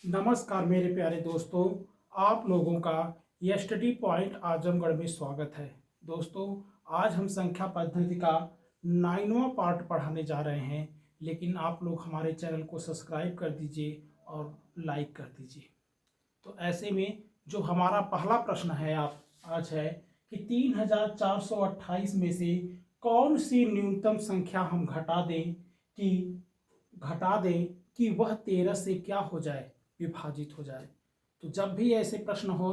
नमस्कार मेरे प्यारे दोस्तों, आप लोगों का यह स्टडी पॉइंट आजमगढ़ में स्वागत है। दोस्तों, आज हम संख्या पद्धति का 9वां पार्ट पढ़ाने जा रहे हैं, लेकिन आप लोग हमारे चैनल को सब्सक्राइब कर दीजिए और लाइक कर दीजिए। तो ऐसे में जो हमारा पहला प्रश्न है आप आज है कि 3428 में से कौन सी न्यूनतम संख्या हम घटा दें कि वह 13 से क्या हो जाए, विभाजित हो जाए। तो जब भी ऐसे प्रश्न हो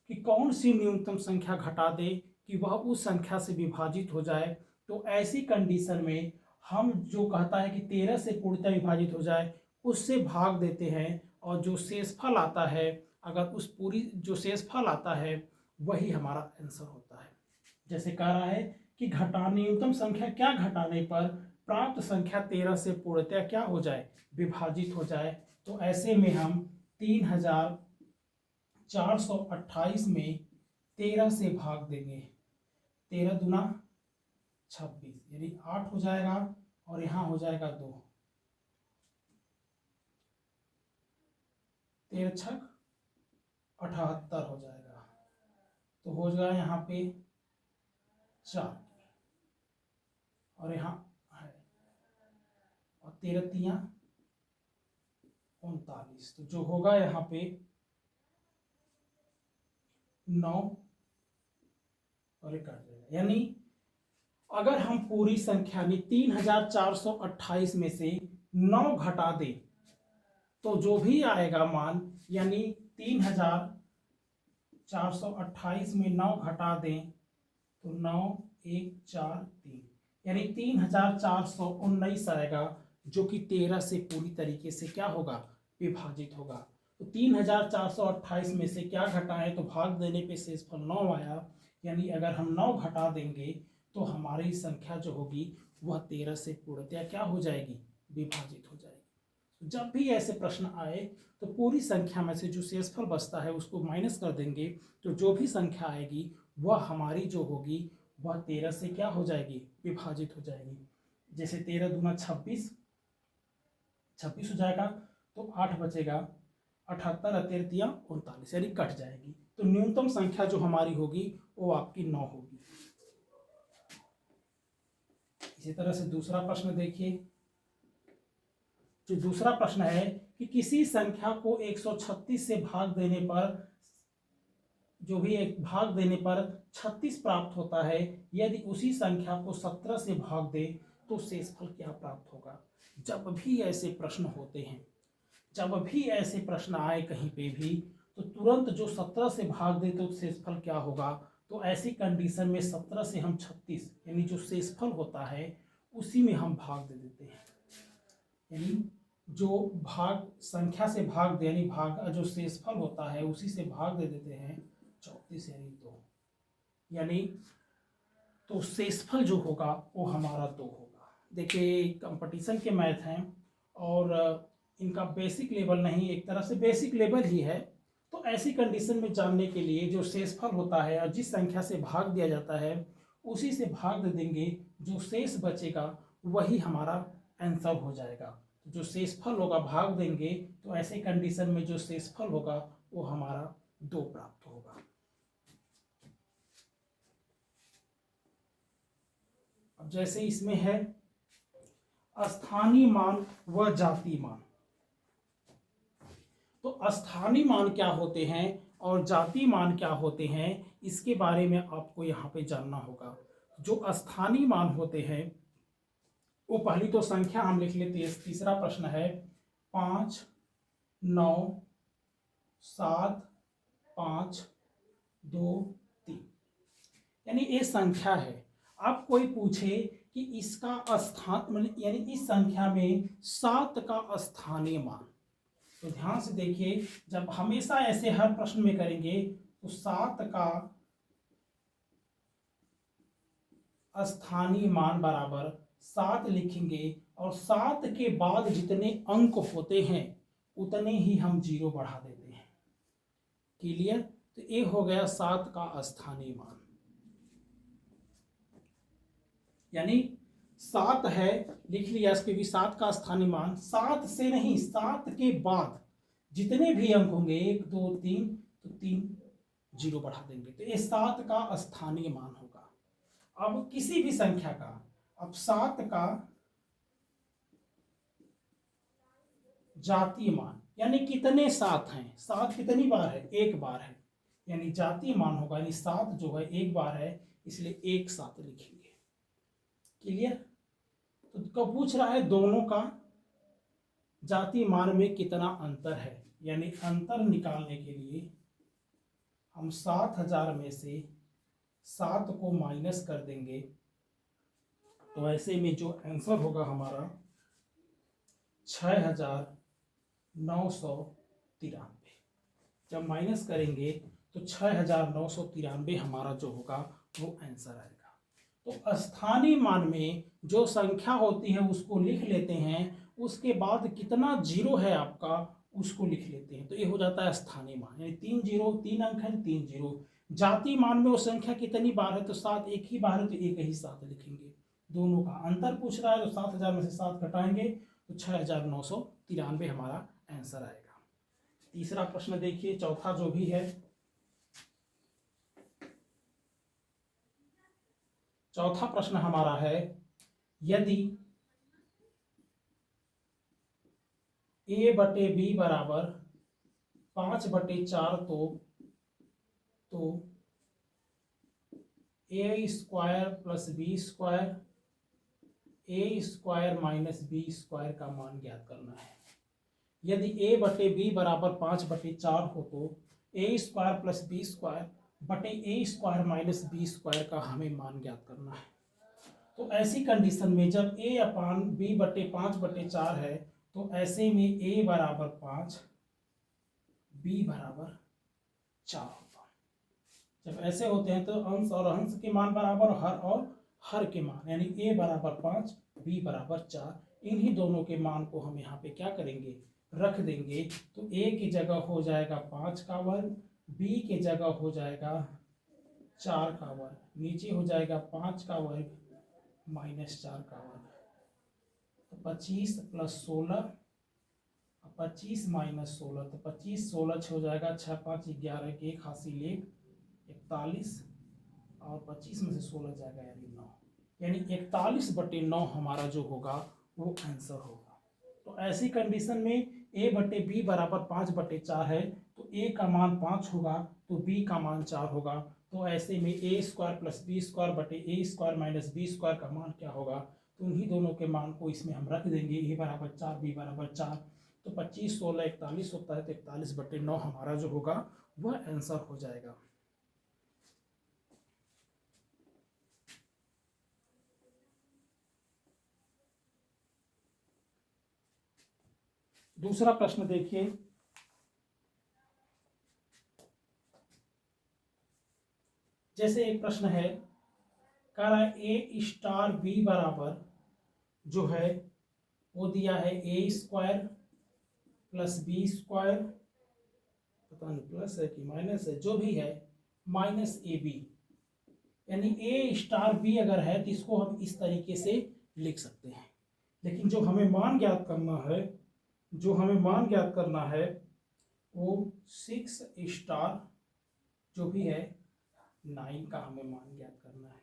कि कौन सी न्यूनतम संख्या घटा दे कि वह उस संख्या से विभाजित हो जाए, तो ऐसी कंडीशन में हम जो कहता है कि 13 से पूर्णतः विभाजित हो जाए उससे भाग देते हैं, और जो शेषफल आता है, अगर उस पूरी जो शेषफल आता है वही हमारा आंसर होता है। जैसे कह रहा है कि न्यूनतम संख्या क्या घटाने पर प्राप्त संख्या 13 से पूर्णतः क्या हो जाए, विभाजित हो जाए। तो ऐसे में हम 3428 में 13 से भाग देंगे। 13 दूना 26 यानी 8 हो जाएगा, और यहाँ हो जाएगा 2। 13 छक 78 हो जाएगा। तो हो जाएगा यहाँ पे 4, और यहाँ है, और 13 तिया 39। तो जो होगा यहाँ पे 9 और एक काट जाएगा। यानी अगर हम पूरी संख्या 3428 में से 9 घटा दें तो जो भी आएगा मान, यानी 3428 में 9 घटा दें तो 9 1 4 3 यानी 3419 आएगा, जो कि 13 से पूरी तरीके से क्या होगा, विभाजित होगा। तो 3428 में से क्या घटाएं, तो भाग देने पे शेषफल 9 आया, यानी अगर हम 9 घटा देंगे तो हमारी संख्या जो होगी वह 13 से पूर्णतया क्या हो जाएगी, विभाजित हो जाएगी। जब भी ऐसे प्रश्न आए तो पूरी संख्या में से जो शेषफल बचता है उसको माइनस कर देंगे, तो जो भी संख्या आएगी वह हमारी जो होगी वह 13 से क्या हो जाएगी, विभाजित हो जाएगी। जैसे 13 दूना 26 हो जाएगा, तो 8 बचेगा, 78 और 13 तिया 39 यानी कट जाएगी। तो न्यूनतम संख्या जो हमारी होगी वो आपकी 9 होगी। इसी तरह से दूसरा प्रश्न देखिए। जो दूसरा प्रश्न है कि किसी संख्या को 136 से भाग देने पर भाग देने पर 36 प्राप्त होता है, यदि उसी संख्या को 17 से भाग दे तो शेषफल क्या प्राप्त होगा। जब भी ऐसे प्रश्न होते हैं, जब भी ऐसे प्रश्न आए कहीं पे भी, तो तुरंत जो 17 से भाग दे तो शेषफल क्या होगा। तो ऐसी कंडीशन में 17 से हम 36 यानी जो शेषफल होता है उसी में हम भाग दे देते हैं। यानी जो भाग संख्या से भाग दे, यानी भाग जो शेषफल होता है उसी से भाग दे देते हैं 34 यानी 2, यानी तो शेषफल जो होगा वो हमारा 2 होगा। देखिए कंपटीशन के मैथ हैं और इनका बेसिक लेवल नहीं, एक तरह से बेसिक लेवल ही है। तो ऐसी कंडीशन में जानने के लिए जो शेषफल होता है और जिस संख्या से भाग दिया जाता है उसी से भाग दे देंगे, जो शेष बचेगा वही हमारा आंसर हो जाएगा। जो शेषफल होगा भाग देंगे, तो ऐसे कंडीशन में जो शेषफल होगा वो हमारा 2 प्राप्त होगा। अब जैसे इसमें है स्थानीय मान व जातीय मान। तो स्थानीय मान क्या होते हैं और जातीय मान क्या होते हैं, इसके बारे में आपको यहाँ पे जानना होगा। जो स्थानीय मान होते हैं वो पहली तो संख्या हम लिख लेते हैं। तीसरा प्रश्न है 5 9 7 5 2 3, यानी ये संख्या है। अब कोई पूछे कि इसका स्थान यानी इस संख्या में 7 का स्थानीय मान, तो ध्यान से देखिए, जब हमेशा ऐसे हर प्रश्न में करेंगे तो 7 का स्थानीय मान बराबर 7 लिखेंगे, और 7 के बाद जितने अंक होते हैं उतने ही हम 0 बढ़ा देते हैं। क्लियर। तो ये हो गया 7 का स्थानीय मान, यानी 7 है लिख लिया, इसके भी 7 का स्थानीय मान। 7 से नहीं, 7 के बाद जितने भी अंक होंगे 1 2 3 तो 3 जीरो बढ़ा देंगे, तो ये 7 का स्थानीय मान होगा। अब किसी भी संख्या का, अब 7 का जातीय मान यानी कितने 7 हैं, 7 कितनी बार है, एक बार है, यानी जातीय मान होगा, यानी 7 जो है एक बार है, इसलिए 1 7 लिखेंगे। क्लियर? तो कब पूछ रहा है दोनों का जातीय मान में कितना अंतर है, यानी अंतर निकालने के लिए हम 7000 में से 7 को माइनस कर देंगे, तो ऐसे में जो आंसर होगा हमारा 6993। जब माइनस करेंगे तो 6993 हमारा जो होगा वो आंसर आएगा। तो स्थानीय मान में जो संख्या होती है उसको लिख लेते हैं, उसके बाद कितना जीरो है आपका उसको लिख लेते हैं, तो ये हो जाता है स्थानीय मान, यानी 3 जीरो, 3 अंक है 3 जीरो। जातीय मान में वो संख्या कितनी बार है, तो 7 एक ही बार है, तो एक ही 7 लिखेंगे। दोनों का अंतर पूछ रहा है, तो 7000 में से 7 घटाएंगे तो 6993 हमारा आंसर आएगा। तीसरा प्रश्न देखिए, चौथा जो भी है, चौथा प्रश्न हमारा है, यदि a/b बराबर 5/4 तो a square plus B square a square minus B square का मान ज्ञात करना है। यदि a/b बराबर 5/4 हो तो a square plus B square बटे a square minus B square का हमें मान ज्ञात करना है। तो ऐसी कंडीशन में जब a/b/5/4 है, तो ऐसे में a बराबर 5 b बराबर 4 होगा। जब ऐसे होते हैं तो अंश और अंश के मान बराबर, हर और हर के मान, यानी a बराबर 5 b बराबर 4, इन्हीं दोनों के मान को हम यहाँ पे क्या करेंगे, रख देंगे। तो a की जगह हो जाएगा 5 का वर्ग, b की जगह हो जाएगा 4 का वर्ग, नीचे हो जाएगा 5 का वर्ग माइनस 4 का वर्ग, तो 25 प्लस 16, 25 माइनस 16, तो 25 16 हो जाएगा, 6 5 11 के 1 हासिल 1 41, और 25 में से 16 जाएगा यानी 9, यानी 41/9 हमारा जो होगा वो आंसर होगा। तो ऐसी कंडीशन में a/b बराबर 5/4 है, तो a का मान 5 होगा तो b का मान 4 होगा। तो ऐसे में a square plus B square बटे a square minus B square का मान क्या होगा, तो उन्हीं दोनों के मान को इसमें हम रख देंगे, a बराबर 4 b बराबर 4, तो 25 16 41 होता है, तो 41/9 हमारा जो होगा वह आंसर हो जाएगा। दूसरा प्रश्न देखिए, जैसे एक प्रश्न है, कह रहा है a स्टार b बराबर जो है वो दिया है a square plus B square, पता नहीं प्लस है कि माइनस है, जो भी है माइनस ab, यानी a स्टार b अगर है तो इसको हम इस तरीके से लिख सकते हैं। लेकिन जो हमें मान ज्ञात करना है, जो हमें मान ज्ञात करना है वो 6 स्टार जो भी है 9 का हमें मान ज्ञात करना है।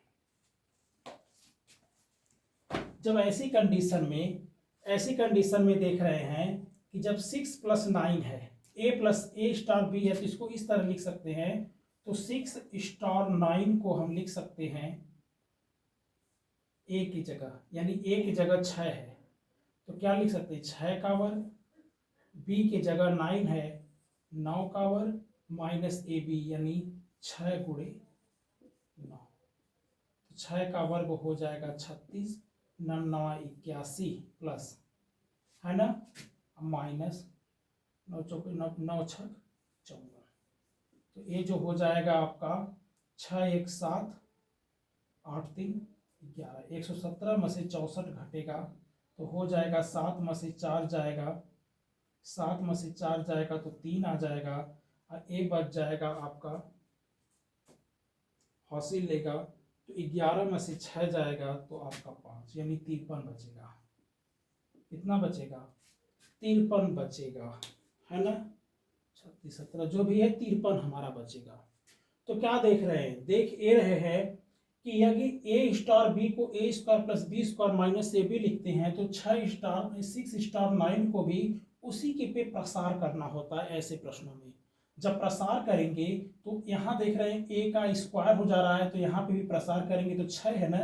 जब ऐसी कंडीशन में देख रहे हैं कि जब 6 + 9 है, a plus a star b है, तो इसको इस तरह लिख सकते हैं। तो 6 स्टार 9 को हम लिख सकते हैं a की जगह, यानी a की जगह 6 है तो क्या लिख सकते हैं, 6 का वर्ग, b की जगह 9 है 9 का वर्ग माइनस ab, यानी 6 गुणे 9, 6 का वर्ग हो जाएगा 36, 9 9 81 प्लस है ना, माइनस 9 चौके 9 9 6 54, तो ये जो हो जाएगा आपका 6 1 7 8 3 11, 117 में से 64 घटेगा तो हो जाएगा 7 में से 4 जाएगा, 7 में से 4 जाएगा तो 3 आ जाएगा, और ए बच जाएगा आपका हासिल लेगा, तो 11 में से 6 जाएगा तो आपका 5, यानी 53 बचेगा। कितना बचेगा, 53 बचेगा, है ना। 36 17 जो भी है 53 हमारा बचेगा। तो क्या देख रहे हैं, देख ये रहे हैं कि यदि ए स्टार बी को A square plus B square minus A B लिखते हैं तो 6 स्टार 6 स्टार 9 को भी उसी के पे प्रसार करना होता है ऐसे प्रश्नों में। जब प्रसार करेंगे तो यहाँ देख रहे हैं ए का स्क्वायर हो जा रहा है, तो यहाँ पे भी प्रसार करेंगे तो 6 है ना,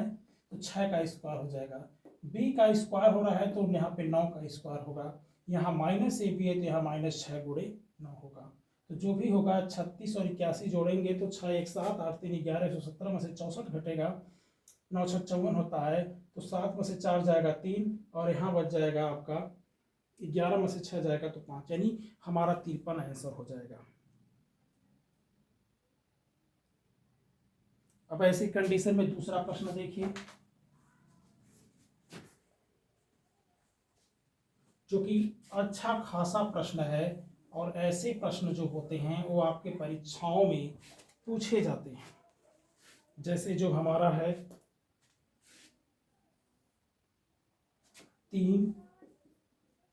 तो 6 का स्क्वायर हो जाएगा। बी का स्क्वायर हो रहा है तो यहाँ पे 9 का स्क्वायर होगा। यहाँ माइनस ए बी है तो यहाँ माइनस 6 गुणे 9 होगा। तो जो भी होगा 36 और 81 जोड़ेंगे तो 6 1 7 8 3 11 117 में से 64 घटेगा, 9 6 54 होता है, तो 7 में से 4 जाएगा 3 और यहाँ बच जाएगा आपका 11 में से 6 जाएगा तो 5, यानी हमारा 53 आंसर हो जाएगा। अब ऐसी कंडीशन में दूसरा प्रश्न देखिए, जो कि अच्छा खासा प्रश्न है और ऐसे प्रश्न जो होते हैं वो आपके परीक्षाओं में पूछे जाते हैं। जैसे जो हमारा है 3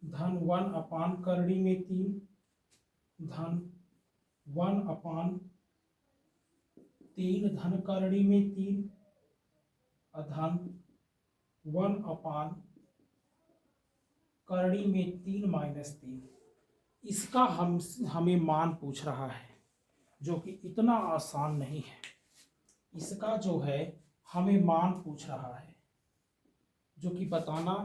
धन 1 अपान करड़ी में 3 धन 1 अपान 3 धन करड़ी में 3 धन 1 अपान करड़ी में 3 माइनस 3। इसका हमें मान पूछ रहा है, जो कि इतना आसान नहीं है। इसका जो है हमें मान पूछ रहा है, जो कि बताना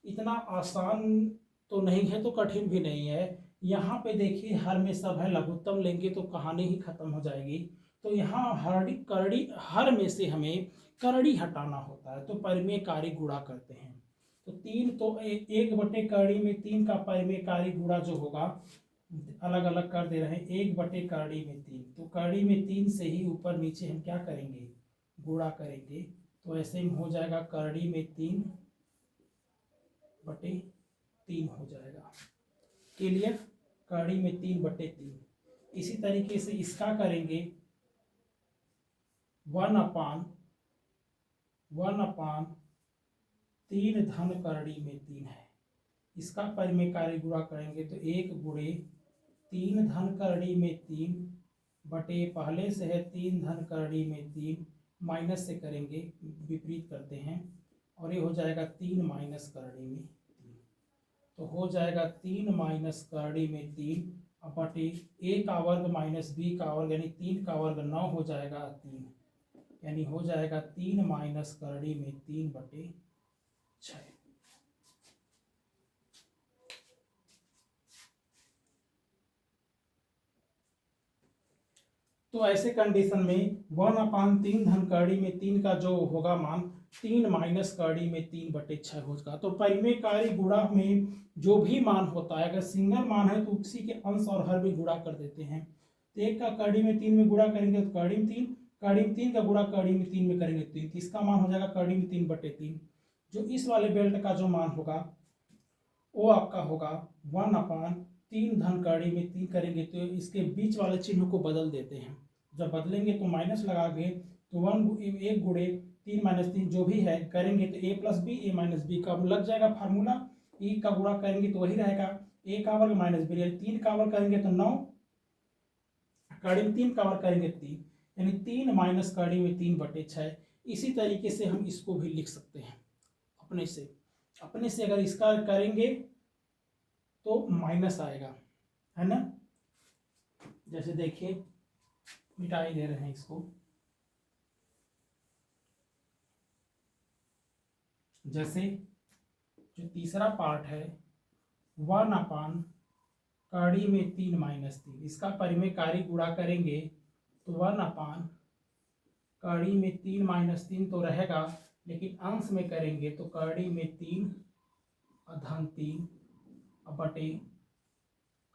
इतना आसान तो नहीं है तो कठिन भी नहीं है। यहाँ पे देखिए हर में सब है, लघुत्तम लेंगे तो कहानी ही खत्म हो जाएगी। तो यहाँ करड़ी हर में से हमें करड़ी हटाना होता है, तो परिमेयकारी गुणा करते हैं। तो 3 तो 1 बटे करड़ी में 3 का परिमेयकारी गुणा जो होगा अलग अलग कर दे रहे हैं, 1 बटे करड़ी में 3, तो करड़ी में 3 से ही ऊपर नीचे हम क्या करेंगे, गुणा करेंगे। तो ऐसे में हो जाएगा करड़ी में 3 बटे 3 हो जाएगा। क्लियर, करड़ी में 3 बटे 3। इसी तरीके से इसका करेंगे 1 अपान 3 धन करड़ी में 3 है, इसका परिमेयकारी गुणा करेंगे तो 1 गुणे 3 धन करड़ी में 3 बटे पहले से है 3 धन करड़ी में 3, माइनस से करेंगे, विपरीत करते हैं, और ये हो जाएगा 3 माइनस करड़ी में 3। तो हो जाएगा 3 माइनस करड़ी में 3 बटे a का वर्ग माइनस b का वर्ग, यानी 3 का वर्ग 9 हो जाएगा 3, यानी हो जाएगा 3 माइनस करड़ी में 3 बटे 6। तो ऐसे कंडीशन में 1 अपान 3 धन करड़ी में 3 का जो होगा मान 3 माइनस करड़ी में 3 बटे 6 होगा। तो परिमेयकारी गुणा में जो भी मान होता है, अगर सिंगल मान है तो उसी के अंश और हर में गुणा कर देते हैं। तो 1 का करड़ी में 3 में गुणा करेंगे तो करड़ी में 3, करड़ी में 3 का गुणा करड़ी में 3 में करेंगे तो इसका मान हो जाएगा करड़ी में 3 बटे 3। जो इस वाले बेल्ट का जो मान होगा वो आपका होगा 1 अपान 3 धन करड़ी में 3 करेंगे तो इसके बीच वाले चिन्ह को बदल देते हैं। जब बदलेंगे तो माइनस लगा के तो 1 गुणे 3 माइनस 3 जो भी है करेंगे तो a plus B, A minus B का लग जाएगा फार्मूला। e का गुणा करेंगे तो वही रहेगा, a का वर्ग माइनस बी, यानी 3 का वर्ग करेंगे तो 9, कड़ी में 3 का वर्ग करेंगे 3, यानी 3 माइनस कड़ी में 3 बटे 6। इसी तरीके से हम इसको भी लिख सकते हैं अपने से अगर इसका करेंगे तो माइनस आएगा, है ना। जैसे देखिए मिटा ही दे रहे हैं इसको, जैसे जो तीसरा पार्ट है 1 अपान कड़ी में 3 माइनस 3, इसका परिमेयकारी गुणा करेंगे तो 1 अपान कड़ी में 3 माइनस 3 तो रहेगा, लेकिन अंश में करेंगे तो कड़ी में 3 धन 3 बटे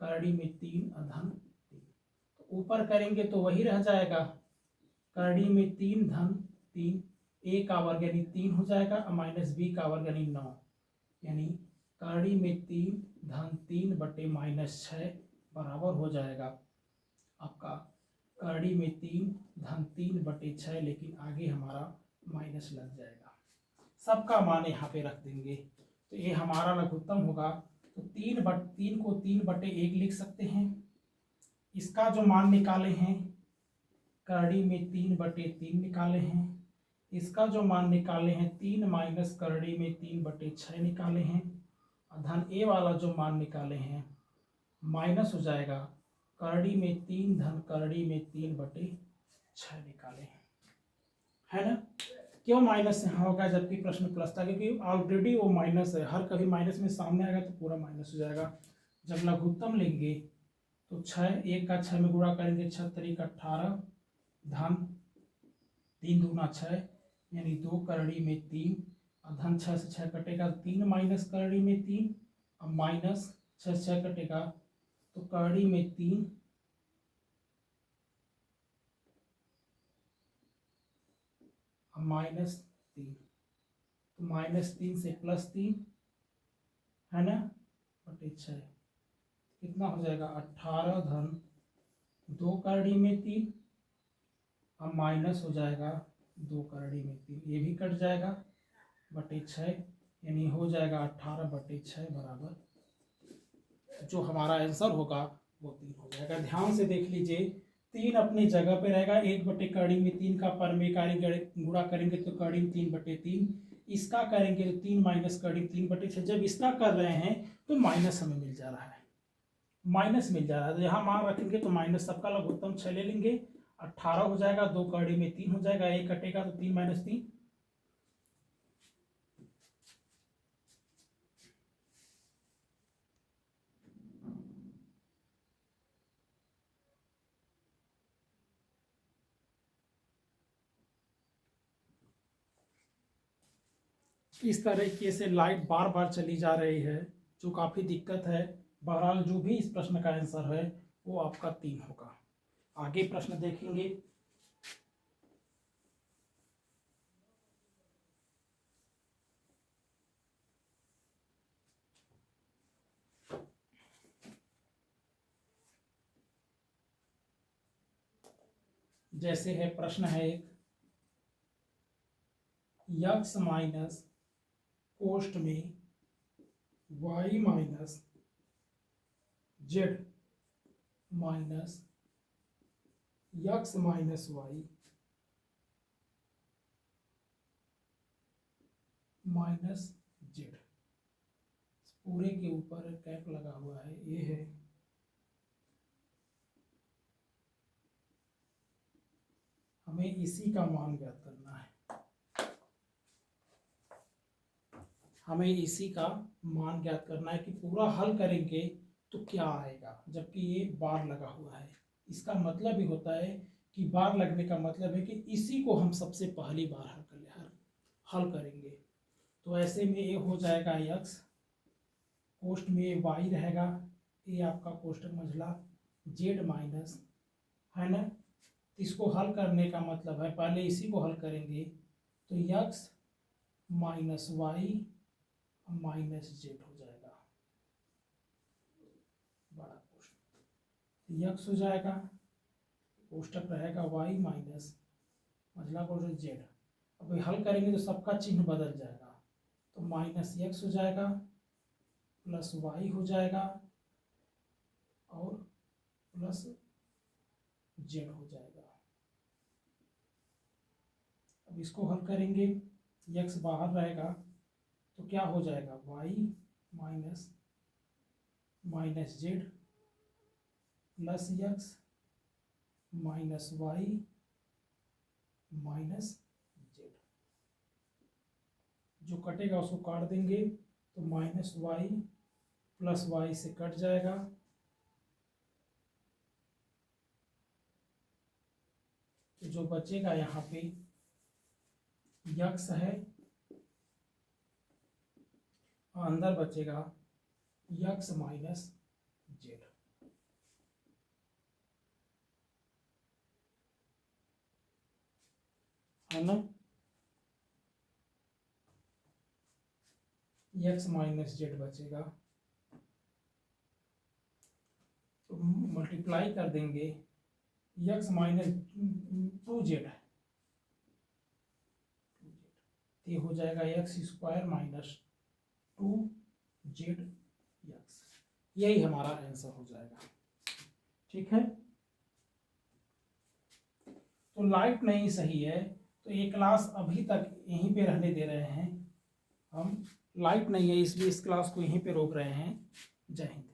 कड़ी में 3 धन 3, तो ऊपर करेंगे तो वही रह जाएगा, कड़ी में 3 धन 3, a का वर्ग यानी 3 हो जाएगा, माइनस b का वर्ग यानी 9, यानी कड़ी में 3 धन 3 बटे माइनस 6 बराबर हो जाएगा आपका कड़ी में 3 धन 3 बटे 6, लेकिन आगे हमारा माइनस लग जाएगा। सबका मान यहाँ पे रख देंगे तो ये हमारा लघुत्तम होगा। तो 3 को 3 बटे 1 लिख सकते हैं, इसका जो मान निकाले हैं करड़ी में 3/3 निकाले हैं, इसका जो मान निकाले हैं 3 माइनस करड़ी में 3/6 निकाले हैं, धन ए वाला जो मान निकाले हैं माइनस हो जाएगा करड़ी में 3 धन करड़ी में 3/6 निकाले हैं, है ना। क्यों माइनस यहाँ होगा जबकि प्रश्न प्लस था, क्योंकि ऑलरेडी वो माइनस है, हर कभी माइनस में सामने आएगा तो पूरा माइनस हो जाएगा। जब लघुत्तम लेंगे तो 6, 1 का 6 में गुणा करेंगे 6 तरीक 18 धन 3 दूना 6 यानी 2 करड़ी में 3, और धन 6 से 6 कटेगा 3 माइनस करड़ी में 3, अब माइनस 6 से 6 कटेगा तो करड़ी में 3 अब -3, तो -3 से +3 है ना बटे 6, कितना हो जाएगा 18 धन 2 करड़ी में 3, अब माइनस हो जाएगा 2 करड़ी में 3, ये भी कट जाएगा बटे 6, यानी हो जाएगा 18/6 बराबर, जो हमारा आंसर होगा वो 3 हो जाएगा। ध्यान से देख लीजिए, 3 अपनी जगह पे रहेगा, 1/कड़ी में 3 का पर में गुणा करेंगे तो कड़ी में 3/3, इसका करेंगे तो 3 माइनस कड़ी 3/6, जब इसका कर रहे हैं तो माइनस हमें मिल जा रहा है, माइनस मिल जा रहा है, तो यहाँ मान रखेंगे तो माइनस सबका लघुत्तम 6 ले लेंगे, 18 हो जाएगा, 2 कड़ी में 3 हो जाएगा, 1 कटेगा तो 3 - 3, इस तरीके से लाइट बार बार चली जा रही है, जो काफ़ी दिक्कत है। बहरहाल जो भी इस प्रश्न का आंसर है वो आपका 3 होगा। आगे प्रश्न देखेंगे। जैसे है प्रश्न है एक, यक्स माइनस कोष्ठ में y minus Z minus X minus Y minus Z, पूरे के ऊपर कैप लगा हुआ है, ये है हमें इसी का मान ज्ञात करना है, हमें इसी का मान ज्ञात करना है कि पूरा हल करेंगे तो क्या आएगा, जबकि ये बार लगा हुआ है। इसका मतलब भी होता है कि बार लगने का मतलब है कि इसी को हम सबसे पहली बार हल करेंगे। तो ऐसे में ये हो जाएगा यक्स, कोष्ठ में वाई रहेगा, ये आपका कोष्ठक मझला जेड माइनस, है ना। इसको हल करने का मतलब है पहले इसी को हल करेंगे तो X minus Y minus Z हो जाएगा, बड़ा कोष्ठक यक्स हो जाएगा, कोष्ठक रहेगा वाई माइनस मझला कोष्ठक जेड। अब हल करेंगे तो सबका चिन्ह बदल जाएगा, तो माइनस एक्स हो जाएगा प्लस वाई हो जाएगा और प्लस जेड हो जाएगा। अब इसको हल करेंगे, एक्स बाहर रहेगा तो क्या हो जाएगा Y minus minus Z plus X minus Y minus Z, जो कटेगा उसको काट देंगे तो माइनस वाई प्लस वाई से कट जाएगा, तो जो बचेगा यहाँ पे यक्स है, अंदर बचेगा यक्स माइनस जेड, है ना। यक्स माइनस जेड बचेगा, तो मल्टीप्लाई कर देंगे, यक्स माइनस 2z है, ये हो जाएगा x² माइनस 2z यक्स, यही हमारा आंसर हो जाएगा। ठीक है। तो लाइट नहीं सही है, तो ये क्लास अभी तक यहीं पे रहने दे रहे हैं हम। लाइट नहीं है इसलिए इस क्लास को यहीं पे रोक रहे हैं। जय हिंद।